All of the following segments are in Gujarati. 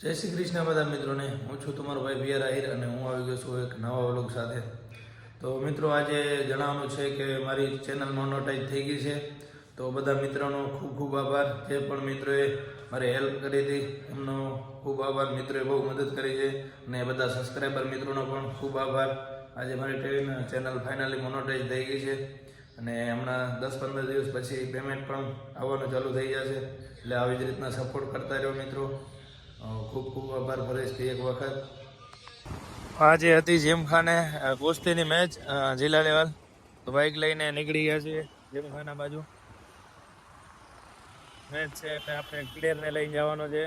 જય શ્રી કૃષ્ણ બધા મિત્રોને. હું છું તમારો ભાઈ બી આર આહિર અને હું આવી ગયો છું એક નવા વ્લોગ સાથે. તો મિત્રો આજે જણાવવાનું છે કે મારી ચેનલ મોનેટાઈઝ થઈ ગઈ છે. તો બધા મિત્રોનો ખૂબ ખૂબ આભાર. જે પણ મિત્રોએ મારી હેલ્પ કરી હતી એમનો ખૂબ આભાર. મિત્રોએ બહુ મદદ કરી છે અને બધા સબસ્ક્રાઈબર મિત્રોનો પણ ખૂબ આભાર. આજે મારી ચેનલ ફાઇનલી મોનેટાઈઝ થઈ ગઈ છે અને હમણાં 10-15 દિવસ પછી પેમેન્ટ પણ આવવાનું ચાલુ થઈ જશે. એટલે આવી જ રીતના સપોર્ટ કરતા રહ્યો મિત્રો. ખૂબ ખૂબ આભાર ફરીથી એક વખત. આજે હતી જીમખાને કુસ્તીની મેચ જિલ્લા લેવલ. તો બાઇક લઈને નીકળી ગયા છીએ જીમખાના બાજુ. મેચ છે એટલે આપણે પ્લેયરને લઈને જવાનો છે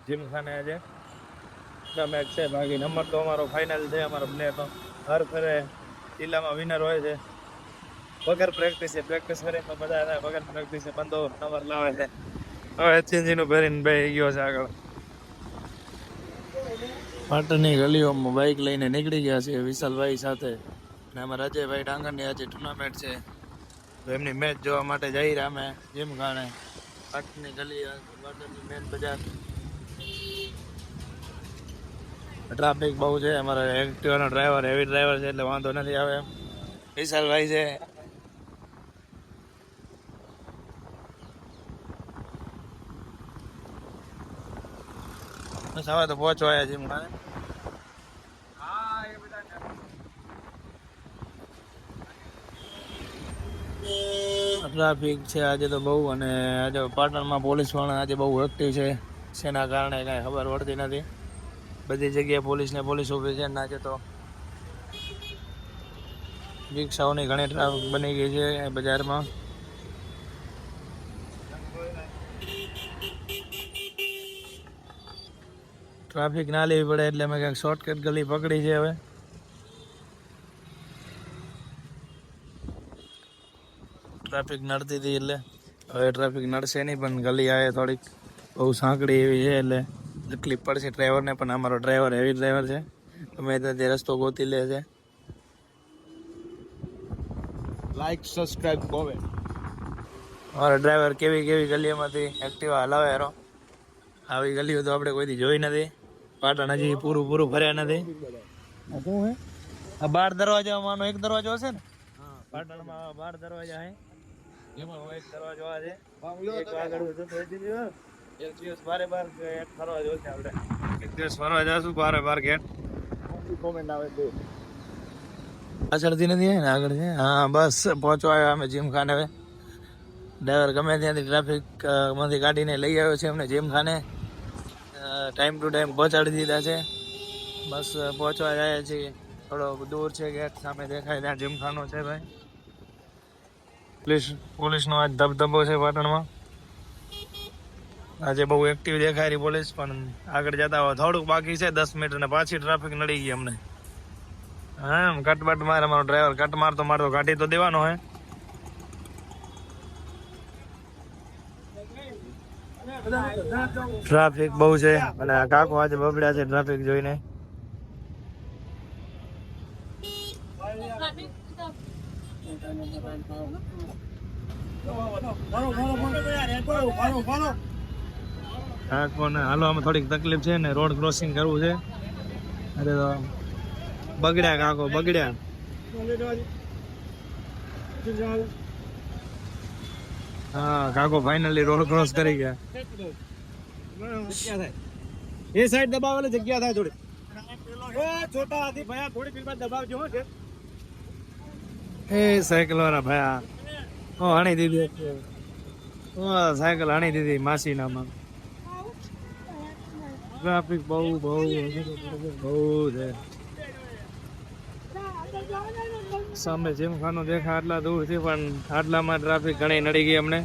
જીમખાને. આજે મેચ છે, બાકી નંબર તો અમારો ફાઇનલ છે. અમારો પ્લેયર તો હર ફરે જિલ્લામાં વિનર હોય છે. વગર પ્રેક્ટિસ કરે તો બધા વગર પ્રેક્ટિસે બંધો નંબર લાવે છે. હવે ચેન્જીનું ભરીને ભાઈ ગયો છે આગળ. પાટણની ગલીઓમાં બાઇક લઈને નીકળી ગયા છે વિશાલભાઈ સાથે. અને અમારા અજયભાઈ ડાંગરની આજે ટુર્નામેન્ટ છે તો એમની મેચ જોવા માટે જઈ રહ્યા અમે જીમખાને. પાટણની ગલી, પાટણની મેન બજાર. ટ્રાફિક બહુ છે. અમારા એક્ટિવાનો ડ્રાઈવર હેવી ડ્રાઈવર છે એટલે વાંધો નથી આવે. વિશાલભાઈ છે. બસ હવે તો પહોંચવા આવ્યા જીમખાને. ટ્રાફિક છે આજે તો બહુ. અને આજે પાટણમાં પોલીસ પણ આજે બહુ એક્ટિવ છે. શેના કારણે કાંઈ ખબર પડતી નથી. બધી જગ્યાએ પોલીસ ઊભી છે. આજે તો રિક્ષાઓની ઘણી ટ્રાફિક બની ગઈ છે બજારમાં. ટ્રાફિક ના લેવી પડે એટલે મેં ક્યાંક શોર્ટકટ ગલી પકડી છે. હવે ટ્રાફિક નડતી હતી એટલે હવે ટ્રાફિક નડશે નહીં, પણ ગલી આવે થોડીક બહુ સાંકડી એવી છે એટલે તકલીફ પડશે ડ્રાઈવરને. પણ અમારો ડ્રાઈવર હેવી ડ્રાઈવર છે, ગમે ત્યાંથી રસ્તો ગોતી લે છે. લાઈક સબસ્ક્રાઇબ કોવે. અમારો ડ્રાઈવર કેવી કેવી ગલીઓમાંથી એક્ટિવા હલાવે હેરો. આવી ગલીઓ તો આપણે કોઈથી જોઈ નથી. પાટણ હજી પૂરું ફર્યા નથી. શું હે આ 12 દરવાજામાંનો એક દરવાજો હશે ને? પાટણમાં 12 દરવાજા હે. એમાં એક દરવાજો આ છે. એક આગળ એક દિવસ બારે ફરવા જશે. આપણે એક દિવસ ફરવા જશું બાર ગેટ. કોમેન્ટ આવે તો પાછળથી નથી ને આગળ છે. હા બસ પહોંચવા આવ્યા અમે જીમખાને. હવે ડ્રાઈવર ગમે ત્યાંથી ટ્રાફિક માંથી કાઢીને લઈ આવ્યો છે અમને જીમખાને. ટાઈમ ટુ ટાઈમ પહોંચાડી દીધા છે. બસ પહોંચવા જાય છીએ. થોડો દૂર છે ગેટ, સામે દેખાય ત્યાં જીમખાનો છે ભાઈ. પોલીસનો આજ ધબધબો છે પાટણમાં. આજે બહુ એક્ટિવ દેખાય રહી પોલીસ. પણ આગળ જતા હોય થોડુંક બાકી છે 10 મિનિટ અને પાછી ટ્રાફિક નડી ગઈ અમને. હા કટબટ મારે અમારો ડ્રાઈવર કટ મારતો કાઢી તો દેવાનો હે. ટ્રાફિક બહુ છે અને કાકો આજે બબડ્યા છે ટ્રાફિક જોઈને. હાલવામાં થોડીક તકલીફ છે ને રોડ ક્રોસિંગ કરવું છે. અરે તો બગડ્યા કાકો બગડ્યા. હા કાકો ફાઇનલી રોડ ક્રોસ કરી ગયા. એ સાઈડ દબાવેલી જગ્યા થાય થોડી. છોટા હાથી ભયા થોડી ફીર દબાવજો છે. એ સાયકલ વાળા ભયા હણી દીધી. સાયકલ હણી દીધી માસીનામાં. ટ્રાફિક બહુ છે. સામે જીમખાનું દેખા આટલા દૂર થી, પણ આટલામાં ટ્રાફિક ઘણી નડી ગઈ અમને.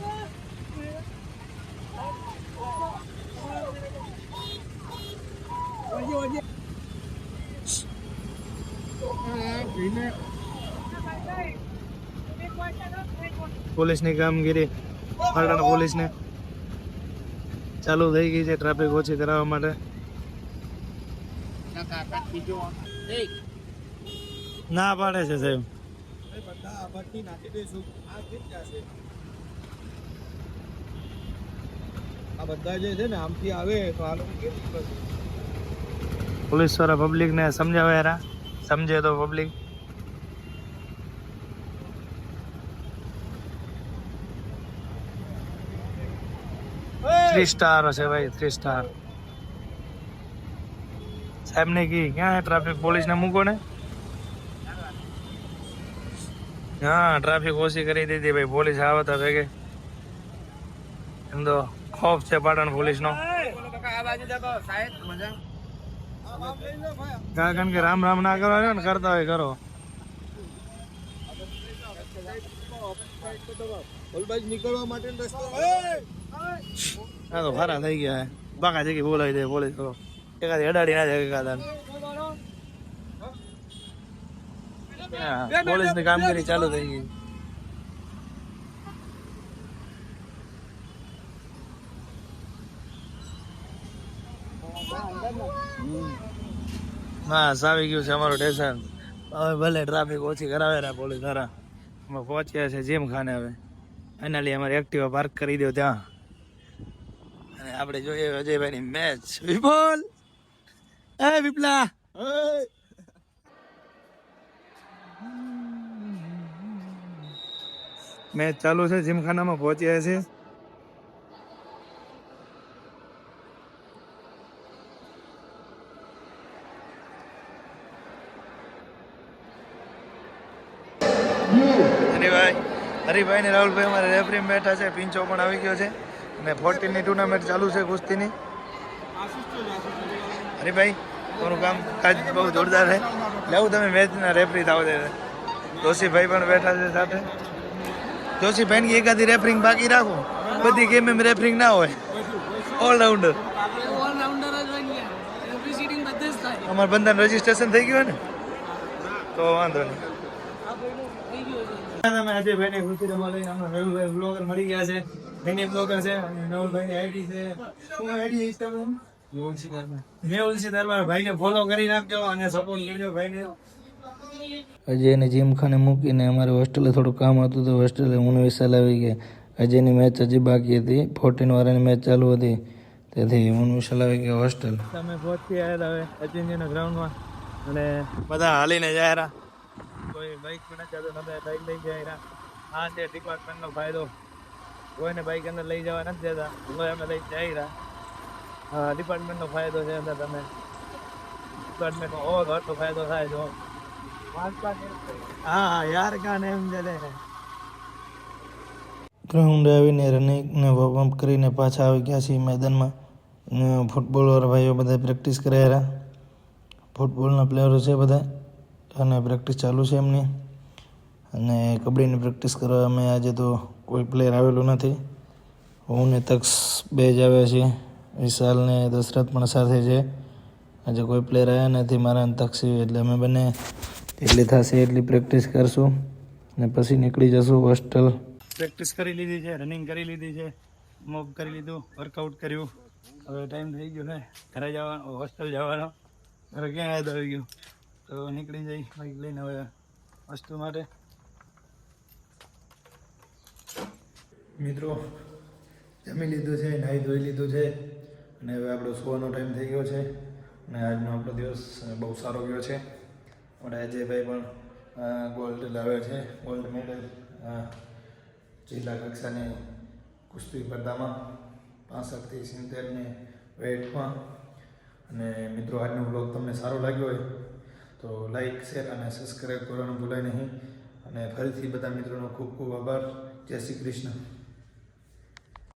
પોલીસની કામગીરી પાટણ પોલીસને ચાલુ થઈ ગઈ છે ટ્રાફિક ઓછી કરાવવા માટે. ના પાડે છે સાહેબ. આ બધા જે છે ને આમથી આવે તો આ લોકો કેમ પોલીસ વાળા પબ્લિક ને સમજાવે યાર, સમજે તો પબ્લિક. थ्री स्टार હશે ભાઈ, 3 સ્ટાર. સાહેબ ને કી ક્યાં ટ્રાફિક પોલીસ ને મૂકો ને. હા ટ્રાફિક ઓછી કરી દીધી ભાઈ, પોલીસ આવતા ભેગે. એમ તો ખોફ છે પાટણ પોલીસ નો. કારણ કે રામ રામ ના કરો ને, કરતા હોય કરો. નીકળવા માટે રસ્તો હા તો ફારા થઈ ગયા હે, બાકા જગ્યાએ બોલાવી દે પોલીસ તો. એકાદી અડાડી ના જાય એકાદા. પોલીસ ની કામગીરી ચાલુ થઈ ગઈ. હા આવી ગયું છે અમારું સ્ટેશન. હવે ભલે ટ્રાફિક ઓછી કરાવે ને પોલીસ વાળા. અમે પહોંચ્યા છે જીમ ખાને. હવે ફાઇનલી અમારી એક્ટિવા પાર્ક કરી દો ત્યાં. અને આપણે જોઈએ અજયભાઈ ની મેચ. વિપુલ એ વિપલા મેચ ચાલુ છે. જીમખાનામાં પહોંચ્યા છે. હરિભાઈ ને રાહુલભાઈ અમારે રેફરી બેઠા છે. પિંચો પણ આવી ગયો છે અને 14 ની ટુર્નામેન્ટ ચાલુ છે કુસ્તીની. હરિભાઈ તમારું કામ કાજ બહુ જોરદાર છે. લેવું તમે મેચના રેફરી થાવ છે. જોશીભાઈ પણ બેઠા છે સાથે. જોશીભાઈ ની એકાદી રેફરિંગ બાકી રાખો. બધી ગેમ એમ રેફરિંગ ના હોય. ઓલરાઉન્ડર અમારે બંધાનું રજીસ્ટ્રેશન થઈ ગયું ને તો વાંધો નહીં. તમે અજયભાઈ ને ખુશી રમવા લઈને નવલભાઈ બ્લોગર મળી ગયા છે. મિની બ્લોગર છે અને નવલભાઈ ની આઈડી છે. શું આઈડી ઇન્સ્ટાગ્રામ? મેહુલસી દરબાર. ભાઈને ફોલો કરી નાખજો અને સપોર્ટ કરજો ભાઈને. અજયને જીમખાને મૂકીને અમારે હોસ્ટેલે થોડું કામ હતું તો હોસ્ટેલે હું વિશાલ આવી ગયા. અજયની મેચ હજી બાકી હતી. 14 વાળાની મેચ ચાલુ હતી તેથી હું વિશાલ આવી ગયા હોસ્ટેલ. તમે પહોંચી આવ્યા હવે અજયજીના ગ્રાઉન્ડમાં અને બધા હાલીને જાય. કોઈ બાઇક પણ નથી જતો, તમે બાઇક લઈ જાય. હા તે ડિપાર્ટમેન્ટનો ફાયદો. કોઈને બાઇક અંદર લઈ જવા નથી દેતા, હવે અમે લઈ જાય. હા ડિપાર્ટમેન્ટનો ફાયદો છે. અંદર તમે ડિપાર્ટમેન્ટનો ઘણો ફાયદો થાય જો. હા યાર કાન એમ ચાલે. ગ્રાઉન્ડ આવીને રનિંગને વોર્મઅપ કરીને પાછા આવી ગયા છીએ મેદાનમાં. ફૂટબોલવાળા ભાઈઓ બધા પ્રેક્ટિસ કર્યા. ફૂટબોલના પ્લેયરો છે બધા અને પ્રેક્ટિસ ચાલુ છે એમની. અને કબડ્ડીની પ્રેક્ટિસ કરવા અમે આજે તો કોઈ પ્લેયર આવેલું નથી. હું ને તક્ષ બે જ આવ્યા છીએ. વિશાલ ને દશરથ પણ સાથે છે. આજે કોઈ પ્લેયર આવ્યા નથી મારા તક્ષી, એટલે અમે બંને એટલી થશે એટલી પ્રેક્ટિસ કરશું અને પછી નીકળી જશું હોસ્ટેલ. પ્રેક્ટિસ કરી લીધી છે, રનિંગ કરી લીધી છે, મોબ કરી લીધું, વર્કઆઉટ કર્યું. હવે ટાઈમ થઈ ગયો ને ઘરે જવાનો, હોસ્ટેલ જવાનો. ઘરે ક્યાં યાદ આવી ગયું તો નીકળી જઈ બાઈક લઈને હવે વસ્તુ માટે. મિત્રો જમી લીધું છે, નાહી ધોઈ લીધું છે અને હવે આપણો સુવાનો ટાઈમ થઈ ગયો છે. અને આજનો આપણો દિવસ બહુ સારો ગયો છે. આપણે અજયભાઈ પણ ગોલ્ડ લાવ્યો છે, ગોલ્ડ મેડલ જિલ્લા કક્ષાની કુસ્તી સ્પર્ધામાં 65 થી 70 વેઇટમાં. અને મિત્રો આજનો બ્લોગ તમને સારો લાગ્યો હોય તો લાઈક, શેર અને સબસ્ક્રાઈબ કરવાનું ભૂલાય નહીં. અને ફરીથી બધા મિત્રોનો ખૂબ ખૂબ આભાર. જય શ્રી કૃષ્ણ.